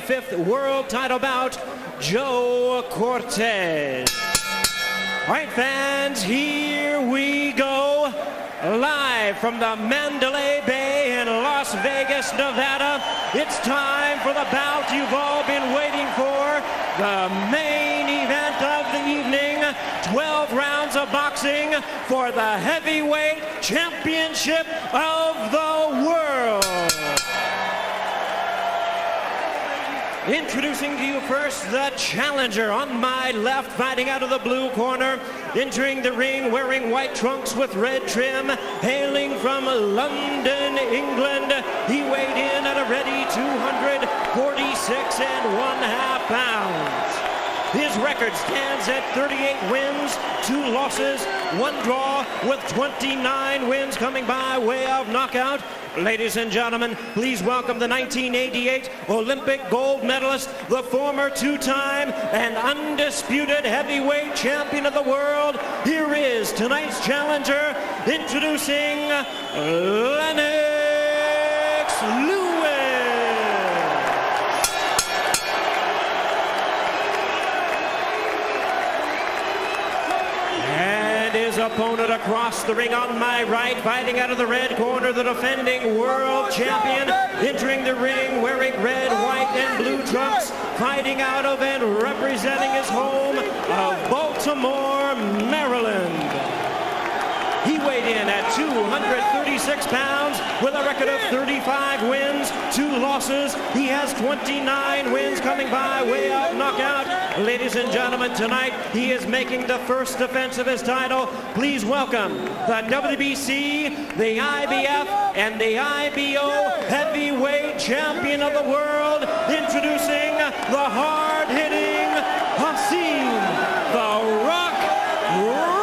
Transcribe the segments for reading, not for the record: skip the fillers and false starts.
25th World Title bout, Joe Cortez. All right, fans, here we go. Live from the Mandalay Bay in Las Vegas, Nevada. It's time for the bout you've all been waiting for. The main event of the evening. 12 rounds of boxing for the heavyweight championship of the world. Introducing to you first the challenger on my left, fighting out of the blue corner, entering the ring wearing white trunks with red trim, hailing from London, England. He weighed in at a ready 246 1/2 pounds. His record stands at 38 wins, 2 losses, 1 draw, with 29 wins coming by way of knockout. Ladies and gentlemen, please welcome the 1988 Olympic gold medalist, the former 2-time and undisputed heavyweight champion of the world. Here is tonight's challenger, introducing Lennox Lewis. His opponent across the ring on my right, fighting out of the red corner, the defending world champion, entering the ring wearing red, white, and blue trunks, fighting out of and representing his home of Baltimore, Maryland. He weighed in at 236 pounds with a record of 35 wins, 2 losses. He has 29 wins coming by way of knockout. Ladies and gentlemen, tonight he is making the first defense of his title. Please welcome the WBC, the IBF, and the IBO heavyweight champion of the world, introducing the hard-hitting Hasim, the Rock Rahman.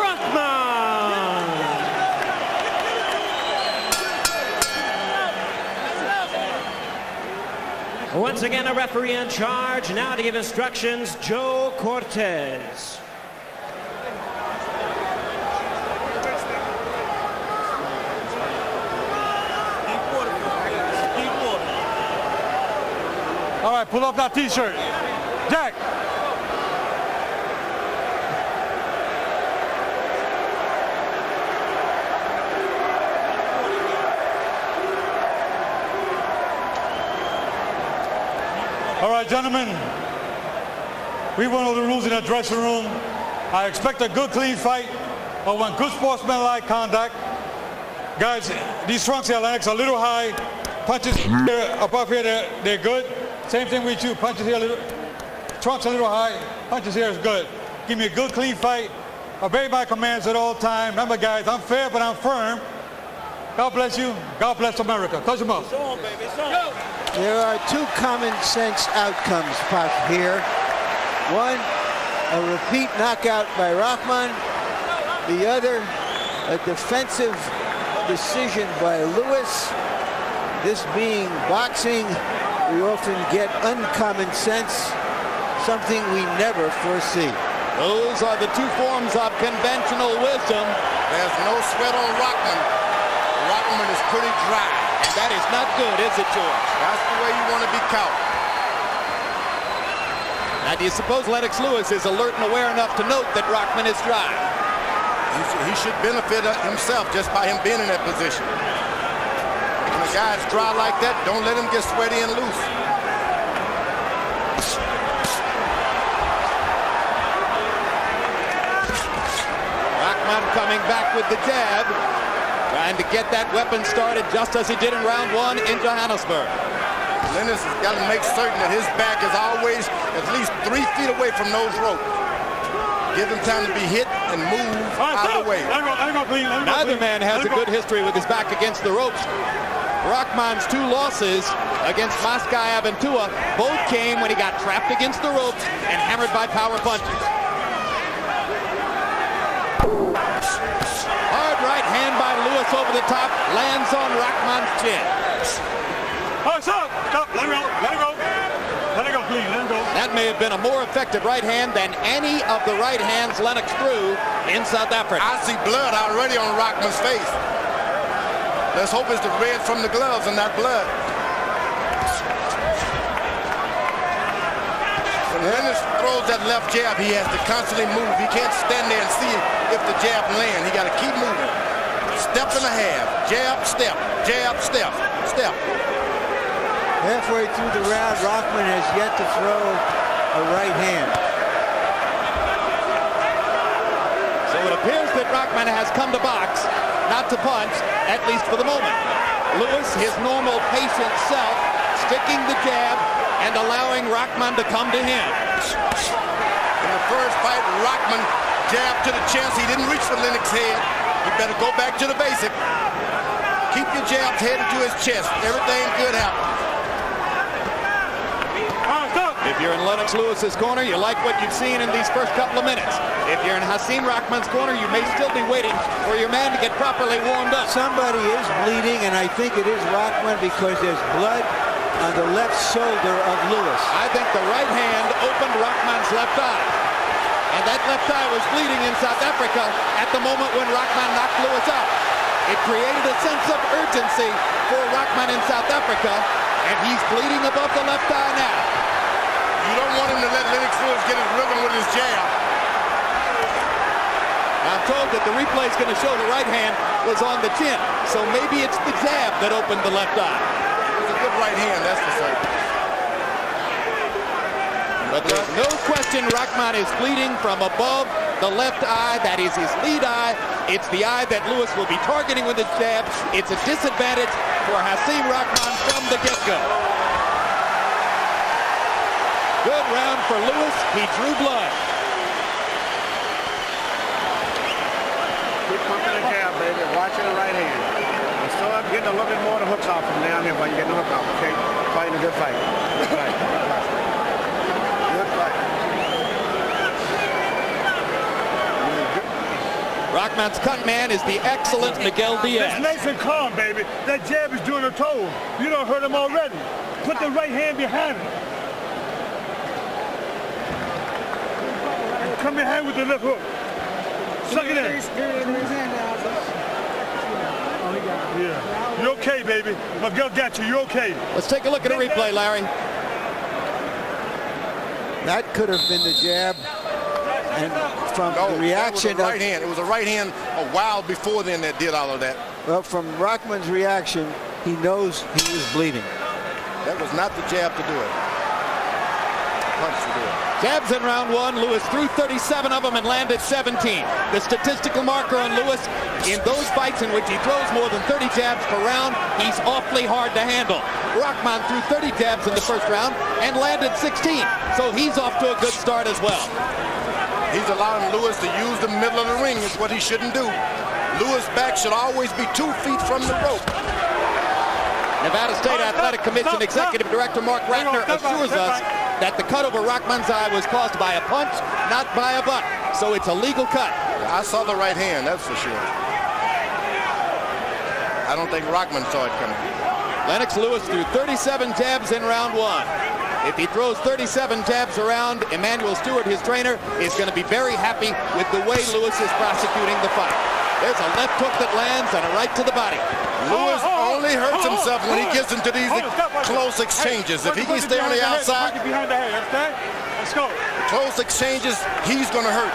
Once again, a referee in charge. Now to give instructions, Joe Cortez. All right, pull up that T-shirt. Jack. All right, gentlemen, we went over the rules in the dressing room. I expect a good, clean fight. I want good sportsmanlike conduct. Guys, these trunks here, Lennox, are a little high. Punches here, above here, they're good. Same thing with you. Punches here, trunks a little high. Punches here is good. Give me a good, clean fight. Obey my commands at all times. Remember, guys, I'm fair, but I'm firm. God bless you. God bless America. Touch them up. It's on, baby. It's on. There are 2 common sense outcomes, Pac, here. One, a repeat knockout by Rahman. The other, a defensive decision by Lewis. This being boxing, we often get uncommon sense, something we never foresee. Those are the 2 forms of conventional wisdom. There's no sweat on Rahman. Rahman is pretty dry. That is not good, is it, George? That's the way you want to be caught. Now, do you suppose Lennox Lewis is alert and aware enough to note that Rahman is dry? He should benefit himself just by him being in that position. When a guy's dry like that, don't let him get sweaty and loose. Rahman coming back with the jab, trying to get that weapon started just as he did in round 1 in Johannesburg. Lennox has got to make certain that his back is always at least 3 feet away from those ropes. Give him time to be hit and move out of the way. Neither man has a good history with his back against the ropes. Rahman's 2 losses against Maskai Aventua both came when he got trapped against the ropes and hammered by power punches. Hard right hand by Lewis over the top, lands on Rahman's chin. Oh, stop! Let it go! Let it go! Let it go, please. Let it go. That may have been a more effective right hand than any of the right hands Lennox threw in South Africa. I see blood already on Rahman's face. Let's hope it's the red from the gloves and not blood. When Lennox throws that left jab, he has to constantly move. He can't stand there and see if the jab lands. He got to keep moving. Step and a half. Jab, step. Jab, step. Step. Halfway through the round, Rahman has yet to throw a right hand. So it appears that Rahman has come to box, not to punch, at least for the moment. Lewis, his normal patient self, sticking the jab and allowing Rahman to come to him. In the first fight, Rahman jabbed to the chest. He didn't reach for Lennox's head. You better go back to the basic. Keep your jabs headed to his chest. Everything good happens. If you're in Lennox Lewis's corner, you like what you've seen in these first couple of minutes. If you're in Hasim Rahman's corner, you may still be waiting for your man to get properly warmed up. Somebody is bleeding, and I think it is Rahman because there's blood on the left shoulder of Lewis. I think the right hand opened Rahman's left eye. And that left eye was bleeding in South Africa at the moment when Rahman knocked Lewis out. It created a sense of urgency for Rahman in South Africa, and he's bleeding above the left eye now. You don't want him to let Lennox Lewis get his rhythm with his jab. I'm told that the replay is going to show the right hand was on the chin, so maybe it's the jab that opened the left eye. It was a good right hand, that's for certain. But there's no question Rahman is bleeding from above the left eye. That is his lead eye. It's the eye that Lewis will be targeting with his jab. It's a disadvantage for Hasim Rahman from the get-go. Good round for Lewis. He drew blood. Keep pumping the jab, baby. Watching the right hand. And start getting a little bit more of the hooks off from down here, but you get the hook off, okay? Fighting a good fight. Good fight. Good fight. Rahman's cut man is the excellent Miguel Diaz. It's nice and calm, baby. That jab is doing a toll. You don't hurt him already. Put the right hand behind him. Come behind with the left hook. Suck it in. Yeah. You're okay, baby. Miguel got you. You're okay. Let's take a look at a replay, Larry. That could have been the jab. And from the reaction, it was a right hand. It was a right hand a while before then that did all of that. Well, from Rahman's reaction, he knows he was bleeding. That was not the jab to do it. Punch to do it. Jabs in round one. Lewis threw 37 of them and landed 17. The statistical marker on Lewis in those fights in which he throws more than 30 jabs per round, he's awfully hard to handle. Rahman threw 30 jabs in the first round and landed 16. So he's off to a good start as well. He's allowing Lewis to use the middle of the ring. Is what he shouldn't do. Lewis' back should always be 2 feet from the rope. Nevada State Athletic Commission Executive Director Mark Ratner assures us that the cut over Rahman's eye was caused by a punch, not by a butt. So it's a legal cut. I saw the right hand, that's for sure. I don't think Rahman saw it coming. Lennox Lewis threw 37 jabs in round one. If he throws 37 jabs around, Emmanuel Stewart, his trainer, is going to be very happy with the way Lewis is prosecuting the fight. There's a left hook that lands and a right to the body. Lewis only hurts himself when he gets into these close exchanges. If he can stay on the outside, Let's go. Close exchanges, he's going to hurt.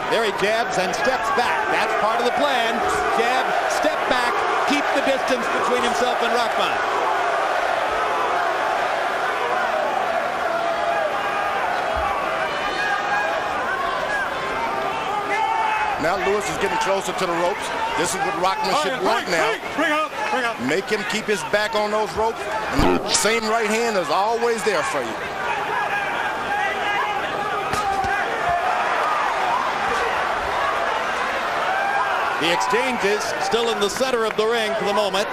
There he jabs and steps back. That's part of the plan. Jab, step back, keep the distance between himself and Rahman. Now Lewis is getting closer to the ropes. This is what Rahman should want now. Bring up. Make him keep his back on those ropes. And the same right hand is always there for you. The exchange is still in the center of the ring for the moment.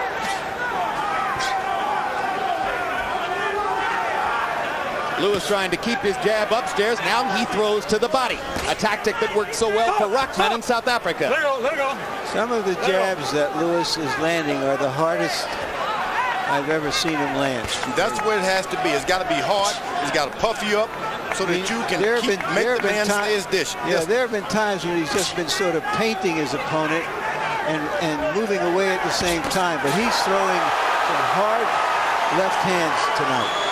Lewis trying to keep his jab upstairs. Now he throws to the body. A tactic that worked so well for Rahman in South Africa. Let it go. Some of the jabs that Lewis is landing are the hardest I've ever seen him land. That's where it has to be. It's got to be hard. It's got to puff you up so that you can make the man stay his dish. Yeah, there have been times when he's just been sort of painting his opponent and moving away at the same time. But he's throwing some hard left hands tonight.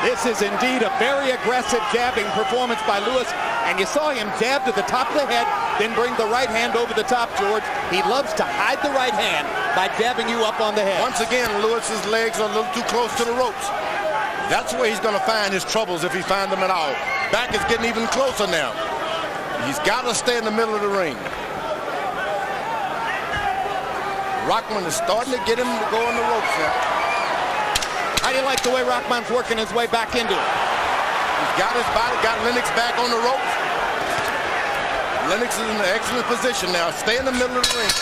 This is indeed a very aggressive jabbing performance by Lewis. And you saw him jab to the top of the head, then bring the right hand over the top, George. He loves to hide the right hand by jabbing you up on the head. Once again, Lewis's legs are a little too close to the ropes. That's where he's going to find his troubles if he finds them at all. Back is getting even closer now. He's got to stay in the middle of the ring. Rahman is starting to get him to go on the ropes now. How do you like the way Rahman's working his way back into it? He's got his body, got Lennox back on the ropes. Lennox is in an excellent position now. Stay in the middle of the ring.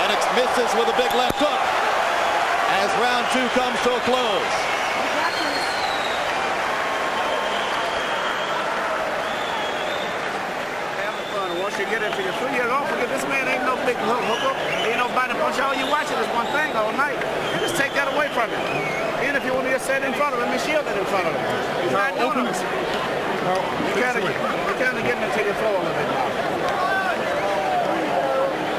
Lennox misses with a big left hook as round 2 comes to a close. Once you get into your foot, you don't forget this man ain't no big hooker. Ain't nobody punch. All you watching is one thing all night. You just take that away from him. Even if you want me to sit in front of him and shield it in front of him. He's not doing it. You're kind of getting into your flow a little bit now.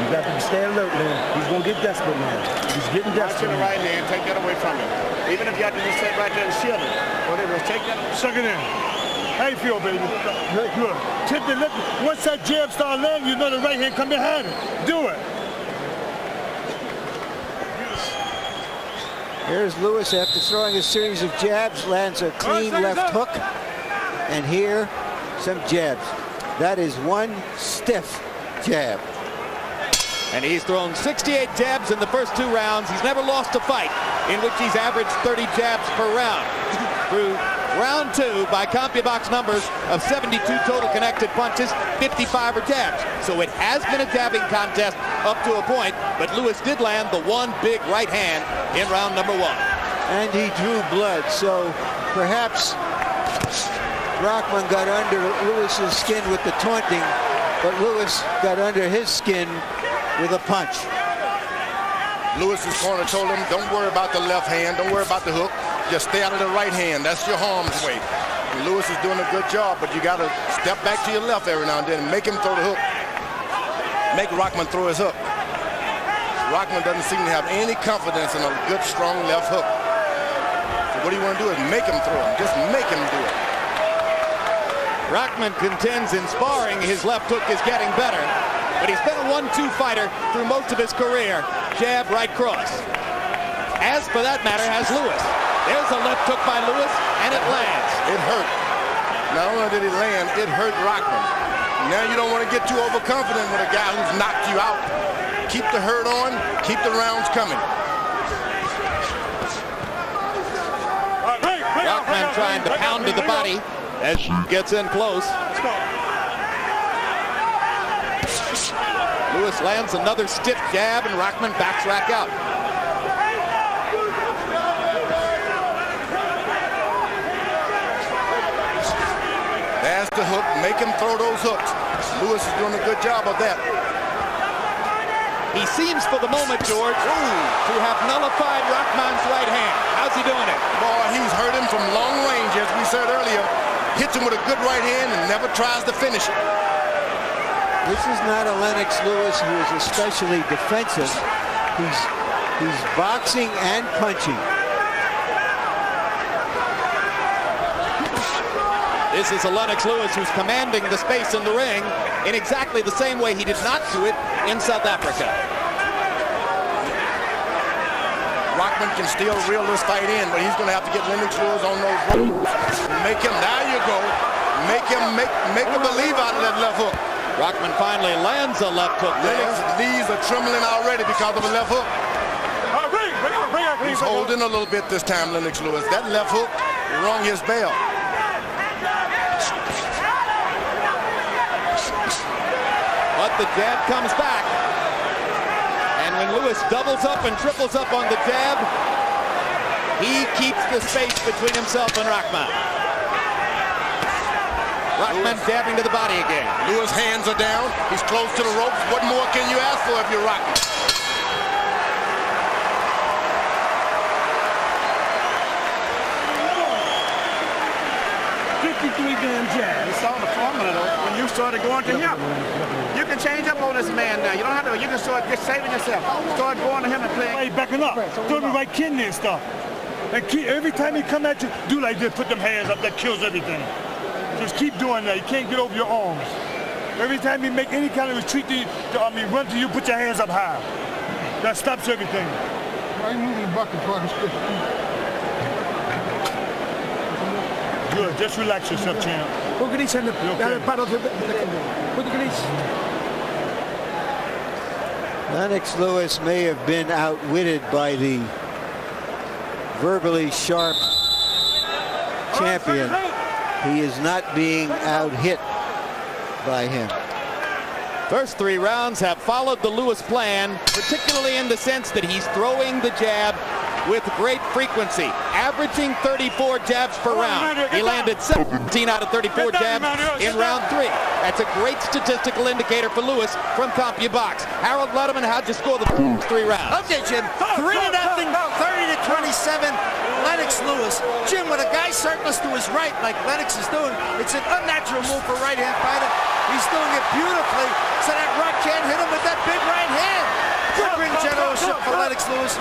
You got to stay alert, man. He's going to get desperate now. He's getting desperate. Watch the right hand. Take that away from him. Even if you have to just sit right there and shield it. Whatever, take that. Suck it in. How you feel, baby? Good. Tip the lip. Once that jab start landing, you know the right hand come behind it. Do it. Here's Lewis after throwing a series of jabs, lands a clean left hook. And here, some jabs. That is one stiff jab. And he's thrown 68 jabs in the first 2 rounds. He's never lost a fight in which he's averaged 30 jabs per round. Through round 2, by CompuBox numbers of 72 total connected punches, 55 are jabs. So it has been a jabbing contest up to a point, but Lewis did land the one big right hand in round number 1. And he drew blood, so perhaps Rahman got under Lewis's skin with the taunting, but Lewis got under his skin with a punch. Lewis's corner told him, don't worry about the left hand, don't worry about the hook, just stay out of the right hand. That's your harm's way. And Lewis is doing a good job, but you got to step back to your left every now and then and make him throw the hook. Make Rahman throw his hook. Rahman doesn't seem to have any confidence in a good, strong left hook. So what do you want to do is make him throw him. Just make him do it. Rahman contends in sparring his left hook is getting better, but he's been a 1-2 fighter through most of his career. Jab, right cross. As for that matter, has Lewis. There's a left hook by Lewis, and it lands. It hurt. Not only did it land, it hurt Rahman. Now you don't want to get too overconfident with a guy who's knocked you out. Keep the hurt on, keep the rounds coming. Rahman trying to pound to the body as she gets in close. Lewis lands another stiff jab, and Rahman backs back out. There's the hook. Make him throw those hooks. Lewis is doing a good job of that. He seems for the moment, George, to have nullified Rahman's right hand. How's he doing it? Boy, he's hurt him from long range, as we said earlier. Hits him with a good right hand and never tries to finish it. This is not a Lennox Lewis who is especially defensive. He's boxing and punching. This is a Lennox Lewis who's commanding the space in the ring in exactly the same way he did not do it in South Africa. Rahman can still reel this fight in, but he's going to have to get Lennox Lewis on those ropes. Make him, there you go. Make him make a believe out of that left hook. Rahman finally lands a left hook there. Lennox's knees are trembling already because of a left hook. He's holding a little bit this time, Lennox Lewis. That left hook rung his bell. But the jab comes back. And when Lewis doubles up and triples up on the jab, he keeps the space between himself and Rahman. Rahman jabbing to the body again. Lewis' hands are down. He's close to the ropes. What more can you ask for if you're Rahman? 53 damn jabs. You saw the formula though when you started going to him. You can change up on this man now. You don't have to. You can start just saving yourself. Start going to him and playing. Hey, backing up. Throw me right kidney and stuff. And every time he come at you, do like this. Put them hands up. That kills everything. Just keep doing that. You can't get over your arms. Every time you make any kind of retreat, run to you, put your hands up high. That stops everything. Why are you moving the bucket towards the Good. Just relax yourself, champ. Lennox Lewis may have been outwitted by the verbally sharp champion. He is not being out-hit by him. First 3 rounds have followed the Lewis plan, particularly in the sense that he's throwing the jab with great frequency, averaging 34 jabs per round. He landed 17 out of 34 jabs in round 3. That's a great statistical indicator for Lewis from CompuBox. Harold Letterman, how'd you score the 3 rounds? Okay, Jim. 3-0, 30-27. Lennox Lewis. Jim, with a guy surplus to his right, like Lennox is doing, it's an unnatural move for right-hand fighter. He's doing it beautifully, so that Rock can't hit him with that big right hand. Good ring generalship for Lennox Lewis.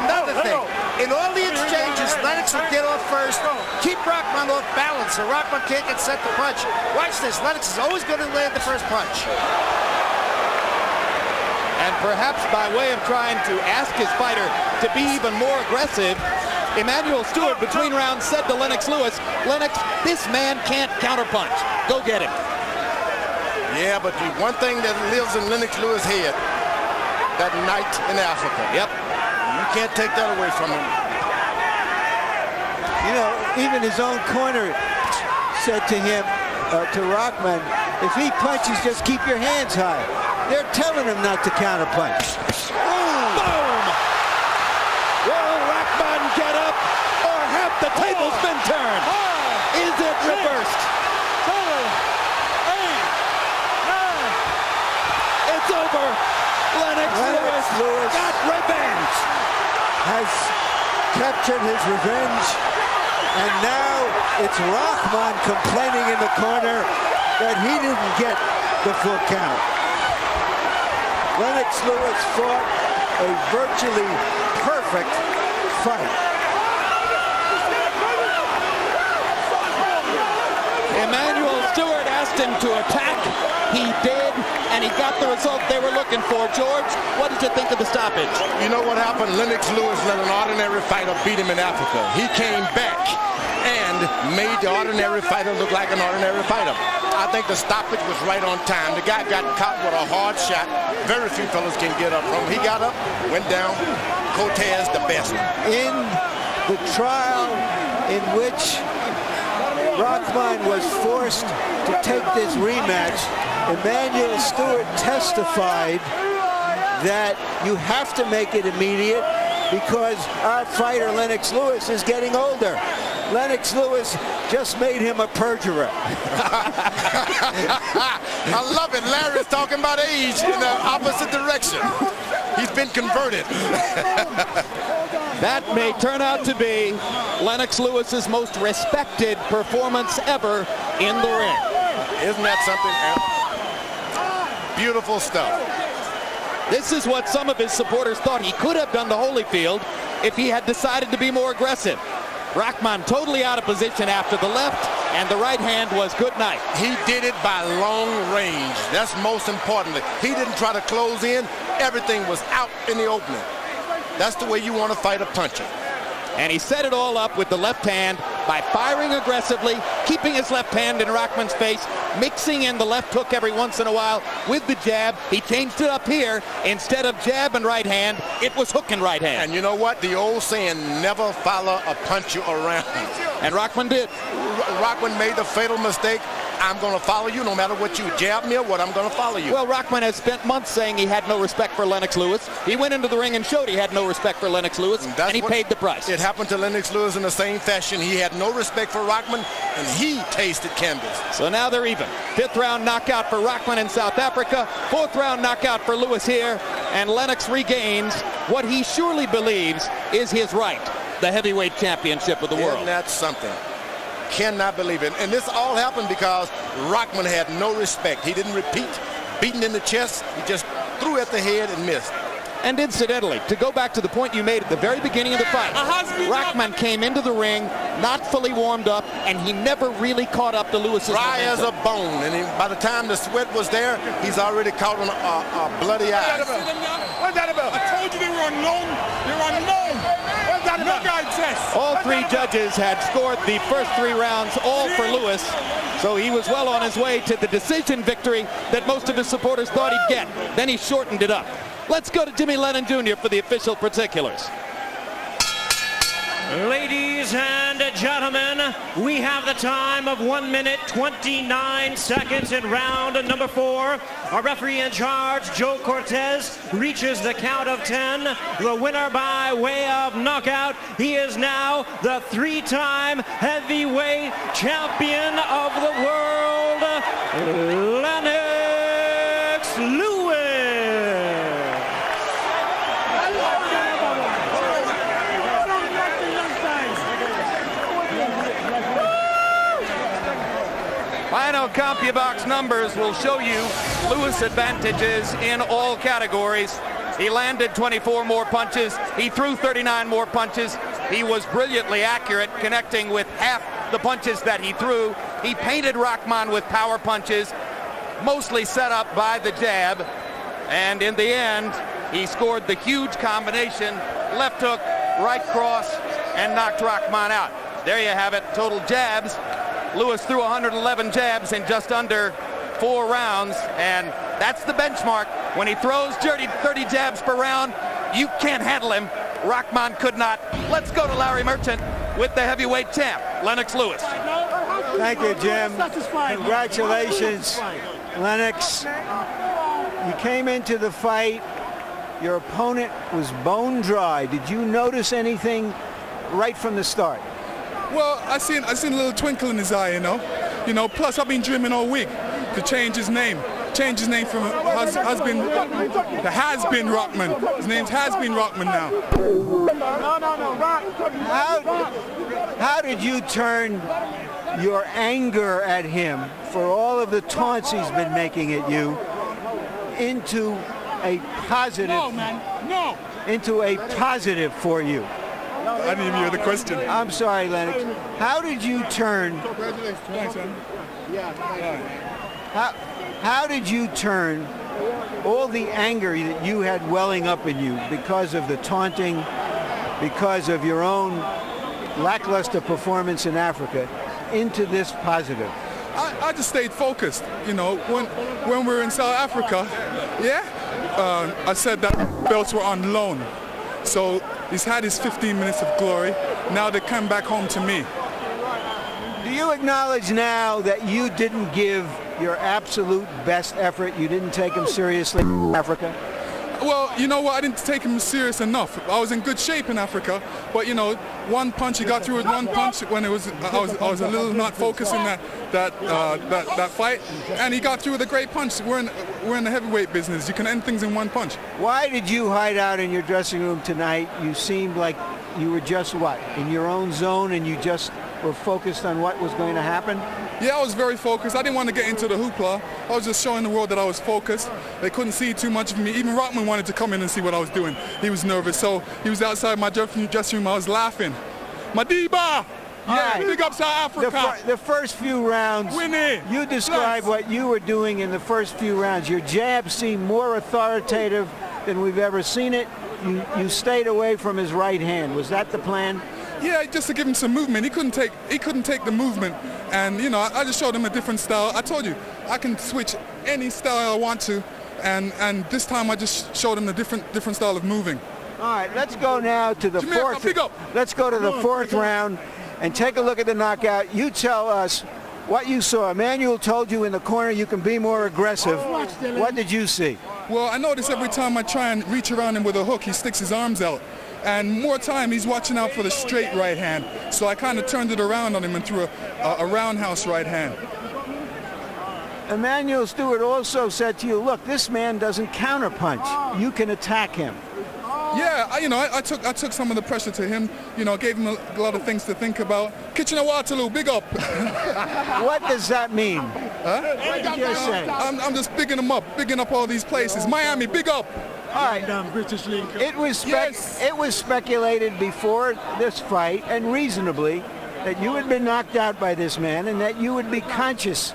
Another thing, in all the exchanges, Lennox will get off first, keep Rahman off balance, so Rahman can't get set to punch. Watch this, Lennox is always going to land the first punch. And perhaps by way of trying to ask his fighter to be even more aggressive, Emanuel Stewart between rounds said to Lennox Lewis, Lennox, this man can't counterpunch. Go get him. Yeah, but the one thing that lives in Lennox Lewis' head, that night in Africa. Yep. You can't take that away from him. You know, even his own corner said to him, to Rahman, if he punches, just keep your hands high. They're telling him not to counterpunch. Boom! Will Rahman get up, or have the tables been turned? Is it reversed? It's over. Lennox Lewis got revenge. Has captured his revenge. And now it's Rahman complaining in the corner that he didn't get the full count. Lennox Lewis fought a virtually perfect fight. Emanuel Stewart asked him to attack. He did, and he got the result they were looking for. George, what did you think of the stoppage? You know what happened? Lennox Lewis let an ordinary fighter beat him in Africa. He came back and made the ordinary fighter look like an ordinary fighter. I think the stoppage was right on time. The guy got caught with a hard shot. Very few fellas can get up from him. He got up, went down. Cortez the best. In the trial in which Rahman was forced to take this rematch, Emanuel Stewart testified that you have to make it immediate because our fighter Lennox Lewis is getting older. Lennox Lewis just made him a perjurer. I love it. Larry's talking about age in the opposite direction. He's been converted. That may turn out to be Lennox Lewis's most respected performance ever in the ring. Isn't that something? Beautiful stuff. This is what some of his supporters thought he could have done to Holyfield if he had decided to be more aggressive. Rahman totally out of position after the left, and the right hand was good night. He did it by long range. That's most importantly. He didn't try to close in. Everything was out in the opening. That's the way you want to fight a puncher. And he set it all up with the left hand by firing aggressively, keeping his left hand in Rahman's face, mixing in the left hook every once in a while with the jab. He changed it up here. Instead of jab and right hand, it was hook and right hand. And you know what? The old saying, never follow a puncher around. And Rahman did. Rahman made the fatal mistake. I'm going to follow you no matter what you jab me or what, I'm going to follow you. Well, Rahman has spent months saying he had no respect for Lennox Lewis. He went into the ring and showed he had no respect for Lennox Lewis, and he paid the price. It happened to Lennox Lewis in the same fashion. He had no respect for Rahman, and he tasted canvas. So now they're even. 5th round knockout for Rahman in South Africa. 4th round knockout for Lewis here, and Lennox regains what he surely believes is his right, the heavyweight championship of the world. Isn't that something? Cannot believe it. And this all happened because Rahman had no respect. He didn't repeat. Beaten in the chest, he just threw at the head and missed. And incidentally, to go back to the point you made at the very beginning of the fight, Rahman came into the ring not fully warmed up, and he never really caught up to Lewis's Dry momentum. as a bone, and by the time the sweat was there, he's already caught on a bloody eye. What's that about? I told you they were unknown. They were unknown. What's that about? No contest. All three judges had scored the first 3 rounds, all for Lewis. So he was well on his way to the decision victory that most of his supporters thought he'd get. Then he shortened it up. Let's go to Jimmy Lennon Jr. for the official particulars. Ladies and gentlemen, we have the time of 1 minute 29 seconds in round number 4. Our referee in charge, Joe Cortez, reaches the count of 10. The winner by way of knockout. He is now the 3-time heavyweight champion of the world, Lennox Lewis. Final CompuBox numbers will show you Lewis' advantages in all categories. He landed 24 more punches. He threw 39 more punches. He was brilliantly accurate, connecting with half the punches that he threw. He painted Rahman with power punches, mostly set up by the jab. And in the end, he scored the huge combination, left hook, right cross, and knocked Rahman out. There you have it, total jabs. Lewis threw 111 jabs in just under 4 rounds, and that's the benchmark. When he throws 30 jabs per round, you can't handle him. Rahman could not. Let's go to Larry Merchant with the heavyweight champ, Lennox Lewis. Thank you, Jim. Congratulations, Lennox. You came into the fight. Your opponent was bone dry. Did you notice anything right from the start? Well, I seen a little twinkle in his eye, you know. Plus I've been dreaming all week to change his name. Change his name from has-been Rahman. His name's Has-Been Rahman now. How did you turn your anger at him for all of the taunts he's been making at you into a positive? No, man, no. Into a positive for you? I didn't even hear the question. I'm sorry, Lennox. How did you turn? Thanks, man. How did you turn all the anger that you had welling up in you because of the taunting, because of your own lackluster performance in Africa, into this positive? I just stayed focused. When we were in South Africa, I said that belts were on loan. So he's had his 15 minutes of glory. Now they come back home to me. Do you acknowledge now that you didn't give your absolute best effort? You didn't take him seriously in Africa? Well, you know what? I didn't take him serious enough. I was in good shape in Africa, but one punch, he got through with one punch when I was a little not focused in that fight, and he got through with a great punch. We're in the heavyweight business. You can end things in one punch. Why did you hide out in your dressing room tonight? You seemed like you were just in your own zone, and you just were focused on what was going to happen? Yeah, I was very focused. I didn't want to get into the hoopla. I was just showing the world that I was focused. They couldn't see too much of me. Even Rahman wanted to come in and see what I was doing. He was nervous, so he was outside my dressing room. I was laughing. Madiba! Yeah, right. Big up South Africa. The first few rounds, winning. You describe what you were doing in the first few rounds. Your jab seemed more authoritative than we've ever seen it. You stayed away from his right hand. Was that the plan? Yeah, just to give him some movement. He couldn't take the movement, and I just showed him a different style. I told you I can switch any style I want to, and this time I just showed him a different style of moving. All right, let's go now to the fourth. Let's go to the fourth round and take a look at the knockout. You tell us what you saw. Emmanuel told you in the corner you can be more aggressive. What did you see? Well, I notice every time I try and reach around him with a hook, he sticks his arms out. And more time, he's watching out for the straight right hand. So I kind of turned it around on him and threw a roundhouse right hand. Emmanuel Stewart also said to you, look, this man doesn't counterpunch. You can attack him. Yeah, I took some of the pressure to him. Gave him a lot of things to think about. Kitchener-Waterloo, big up. What does that mean? Huh? What did you say? I'm just bigging him up all these places. Miami, big up. All right. British link. It was speculated before this fight, and reasonably, that you had been knocked out by this man and that you would be conscious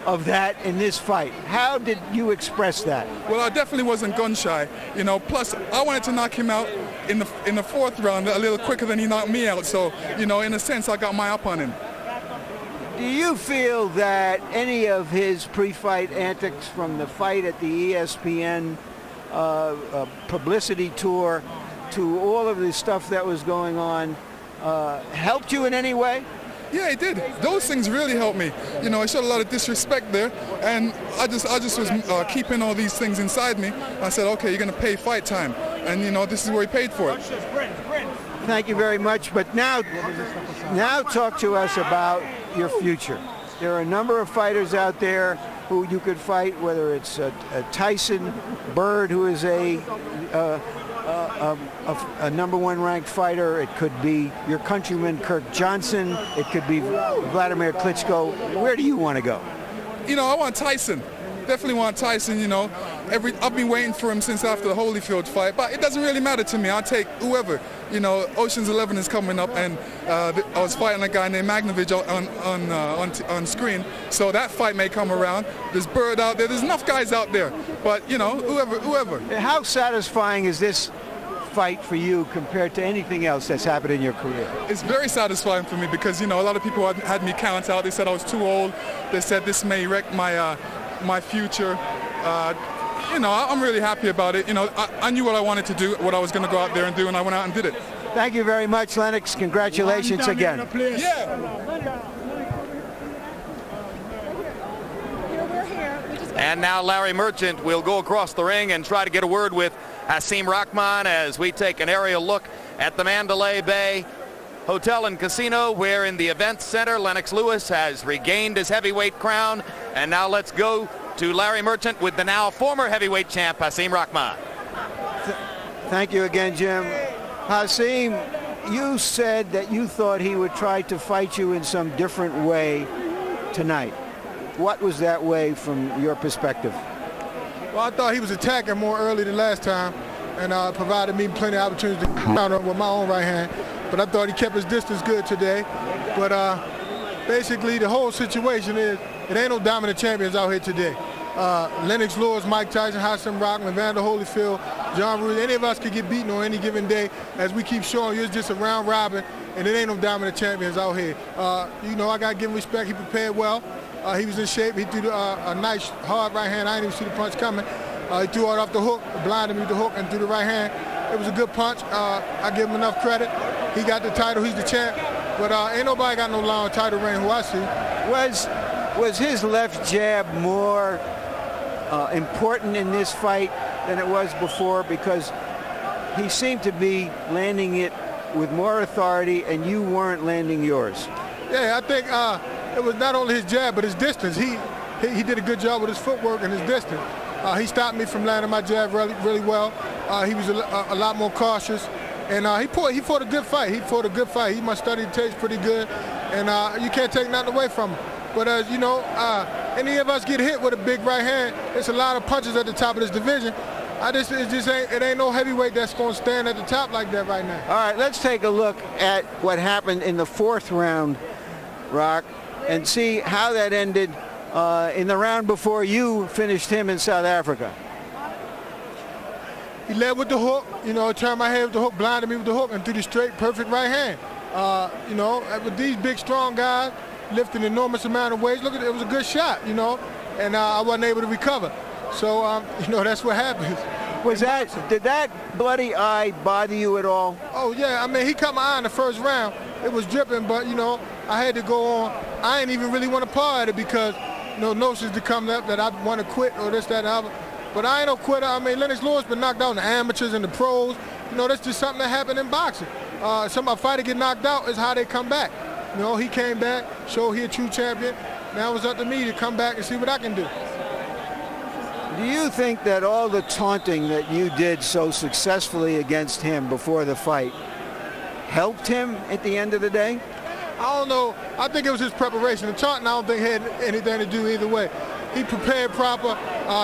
of that in this fight. How did you express that? Well, I definitely wasn't gun shy, you know. Plus, I wanted to knock him out in the fourth round a little quicker than he knocked me out. So, you know, in a sense, I got my up on him. Do you feel that any of his pre-fight antics from the fight at the ESPN publicity tour to all of the stuff that was going on helped you in any way? Yeah, it did. Those things really helped me. You know, I showed a lot of disrespect there, and I just was keeping all these things inside me. I said, okay, you're going to pay fight time, and you know, this is where he paid for it. Thank you very much. But now talk to us about your future. There are a number of fighters out there who you could fight, whether it's Tyson, Bird, who is a number one ranked fighter. It could be your countryman Kirk Johnson. It could be Vladimir Klitschko. Where do you want to go? You know, I want Tyson. Definitely want Tyson, you know. I've been waiting for him since after the Holyfield fight, but it doesn't really matter to me. I'll take whoever. You know, Ocean's 11 is coming up, and I was fighting a guy named Magnovich on screen, so that fight may come around. There's Bird out there. There's enough guys out there, but, you know, whoever. How satisfying is this fight for you compared to anything else that's happened in your career? It's very satisfying for me because, you know, a lot of people had me count out. They said I was too old. They said this may wreck my future. You know, I'm really happy about it. You know, I knew what I wanted to do, what I was going to go out there and do, and I went out and did it. Thank you very much, Lennox. Congratulations again. Yeah. And now Larry Merchant will go across the ring and try to get a word with Hasim Rahman as we take an aerial look at the Mandalay Bay Hotel and Casino, where in the event center Lennox Lewis has regained his heavyweight crown. And now let's go to Larry Merchant with the now former heavyweight champ Hasim Rahman. Thank you again, Jim. Hasim, you said that you thought he would try to fight you in some different way tonight. What was that way from your perspective? Well, I thought he was attacking more early than last time, and provided me plenty of opportunities to counter with my own right hand. But I thought he kept his distance good today. But basically, the whole situation is it ain't no dominant champions out here today. Lennox Lewis, Mike Tyson, Hasim Rahman, Vander Holyfield, John Ruiz, any of us could get beaten on any given day. As we keep showing you, it's just a round robin, and it ain't no dominant champions out here. You know, I got to give him respect. He prepared well. He was in shape. He threw a nice, hard right hand. I didn't even see the punch coming. He threw it off the hook, blinded me with the hook, and threw the right hand. It was a good punch. I give him enough credit. He got the title. He's the champ. But ain't nobody got no long title reign who I see. Was his left jab more important in this fight than it was before? Because he seemed to be landing it with more authority, and you weren't landing yours. Yeah, I think it was not only his jab, but his distance. He did a good job with his footwork and his distance. He stopped me from landing my jab really well. He was a lot more cautious, and he fought a good fight. He must study the tapes pretty good, and you can't take nothing away from him. But as you know, any of us get hit with a big right hand, there's a lot of punches at the top of this division. It ain't no heavyweight that's going to stand at the top like that right now. All right, let's take a look at what happened in the fourth round, Rock, and see how that ended in the round before you finished him in South Africa. He led with the hook, you know, turned my head with the hook, blinded me with the hook, and threw the straight, perfect right hand. You know, with these big, strong guys lifting an enormous amount of weight, look at it, it was a good shot, you know, and I wasn't able to recover. So, you know, that's what happens. Did that bloody eye bother you at all? Oh, yeah. I mean, he cut my eye in the first round. It was dripping, but, you know, I had to go on. I didn't even really want to paw at it because, you know, notions to come up that I want to quit or this, that, and other. But I ain't no quitter. I mean, Lennox Lewis been knocked out in the amateurs and the pros. You know, that's just something that happened in boxing. Some fighter get knocked out is how they come back. You know, he came back, showed he a true champion. Now it's up to me to come back and see what I can do. Do you think that all the taunting that you did so successfully against him before the fight helped him at the end of the day? I don't know. I think it was his preparation. The taunting I don't think had anything to do either way. He prepared proper.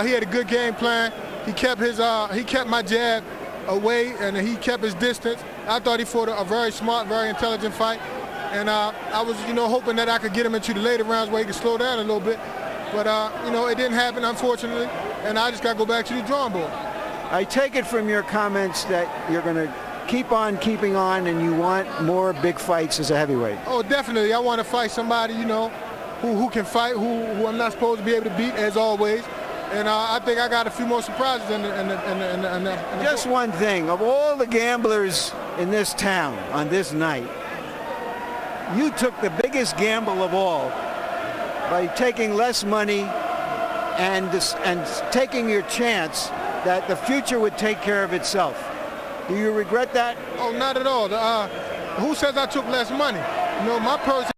He had a good game plan. He kept my jab away, and he kept his distance. I thought he fought a very smart, very intelligent fight. And I was, hoping that I could get him into the later rounds where he could slow down a little bit. But, it didn't happen, unfortunately, and I just got to go back to the drawing board. I take it from your comments that you're going to keep on keeping on and you want more big fights as a heavyweight. Oh, definitely. I want to fight somebody, who can fight, who I'm not supposed to be able to beat, as always. And I think I got a few more surprises in the Just one thing. Of all the gamblers in this town on this night, you took the biggest gamble of all by taking less money and taking your chance that the future would take care of itself. Do you regret that? Oh, not at all. Who says I took less money? My purse